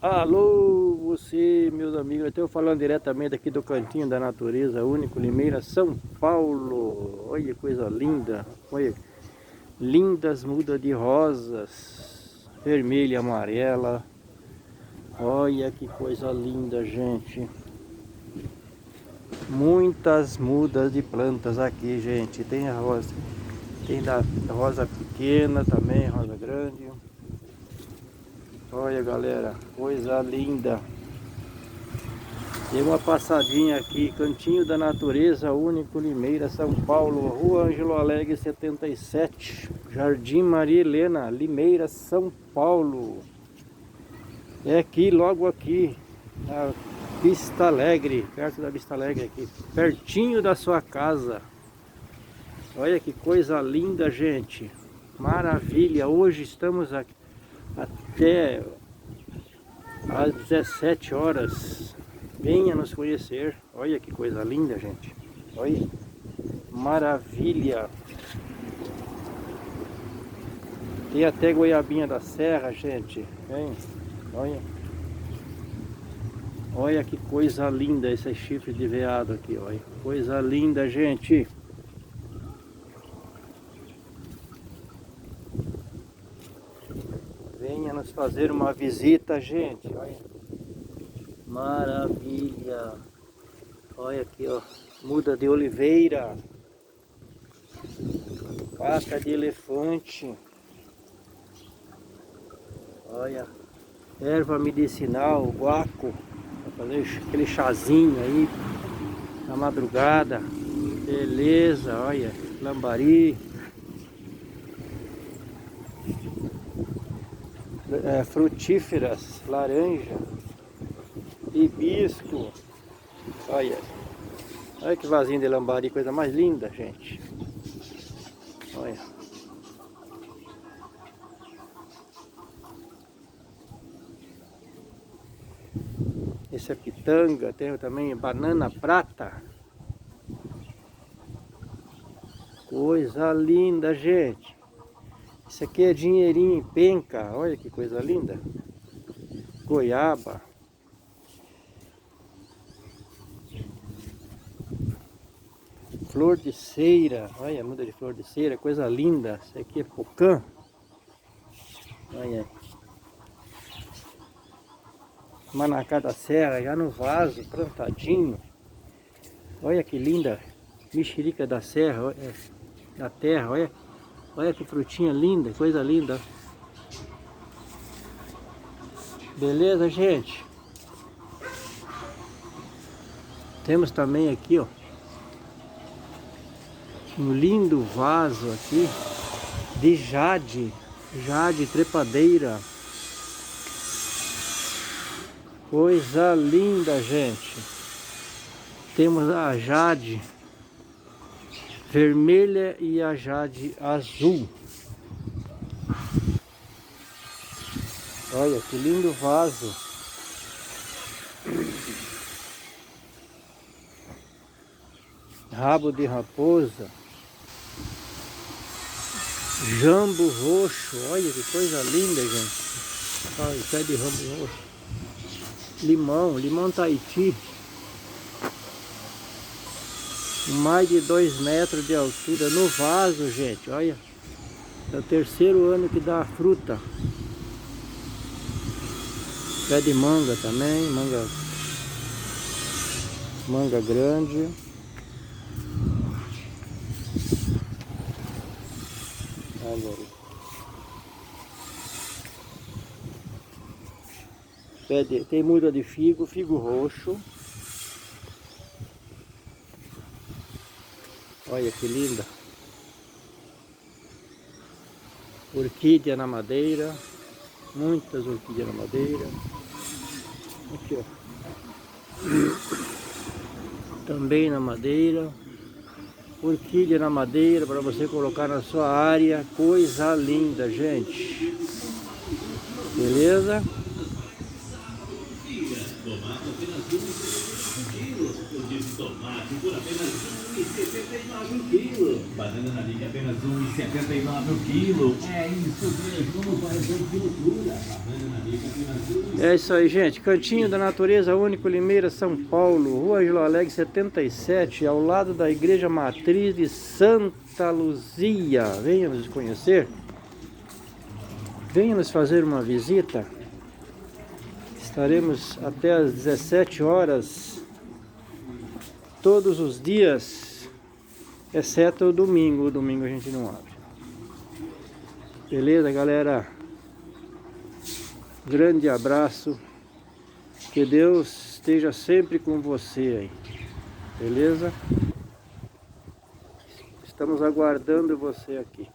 Alô, você, meus amigos, eu estou falando diretamente aqui do Cantinho da Natureza, Único Limeira, São Paulo. Olha que coisa linda, olha, lindas mudas de rosas, vermelha e amarela. Olha que coisa linda, gente. Muitas mudas de plantas aqui, gente. Tem a rosa, tem da rosa pequena também, rosa grande. Olha, galera, coisa linda. Dei uma passadinha aqui, Cantinho da Natureza, Único Limeira, São Paulo, Rua Ângelo Alegre 77, Jardim Maria Helena, Limeira, São Paulo. É aqui, logo aqui, na Vista Alegre, perto da Vista Alegre aqui, pertinho da sua casa. Olha que coisa linda, gente. Maravilha, hoje estamos aqui até às 17 horas. Venha nos conhecer. Olha que coisa linda, gente. Olha. Maravilha. Tem até goiabinha da serra, gente. Vem. Olha. Olha que coisa linda esse chifre de veado aqui, olha. Coisa linda, gente. Venha nos fazer uma visita, gente. Olha. Maravilha. Olha aqui, ó. Muda de oliveira. Pata de elefante. Olha. Erva medicinal, guaco. Pra fazer aquele chazinho aí. Na madrugada. Beleza, olha. Lambari. Frutíferas. Laranja. Hibisco. Olha. Olha que vasinho de lambari, coisa mais linda, gente. Olha. Esse é pitanga, tem também banana prata. Coisa linda, gente. Esse aqui é dinheirinho em penca, olha que coisa linda. Goiaba. Flor de ceira, olha, muda de flor de ceira, coisa linda. Esse aqui é pocã. Olha. Manacá da serra, já no vaso, plantadinho. Olha que linda. Mexerica da serra, olha, da terra, olha. Olha que frutinha linda, coisa linda. Beleza, gente? Temos também aqui, ó, um lindo vaso aqui de jade, jade trepadeira. Coisa linda, gente. Temos a jade vermelha e a jade azul. Olha que lindo vaso. Rabo de raposa. Jambo roxo. Olha que coisa linda, gente. Olha, pé de jambo roxo. Limão, limão Tahiti. Mais de 2 metros de altura no vaso, gente. Olha. É o terceiro ano que dá a fruta. Pé de manga também, manga grande. Olha aí. Tem muda de figo, figo roxo. Olha que linda. Orquídea na madeira. Muitas orquídeas na madeira. Aqui, ó. Também na madeira. Orquídea na madeira para você colocar na sua área. Coisa linda, gente. Beleza? tomate apenas 1,79 quilo. Eu disse tomate por apenas 1,79 quilo. Banana nanica apenas 1,79 quilo. É isso mesmo, não pareceu que loucura. Banana nanica apenas 1,79. É isso aí, gente. Cantinho da Natureza Único Limeira, São Paulo. Rua Ângelo Alegre 77, ao lado da Igreja Matriz de Santa Luzia. Venha nos conhecer. Venha nos fazer uma visita. Estaremos até às 17 horas, todos os dias, exceto o domingo. O domingo a gente não abre. Beleza, galera? Grande abraço. Que Deus esteja sempre com você aí. Beleza? Estamos aguardando você aqui.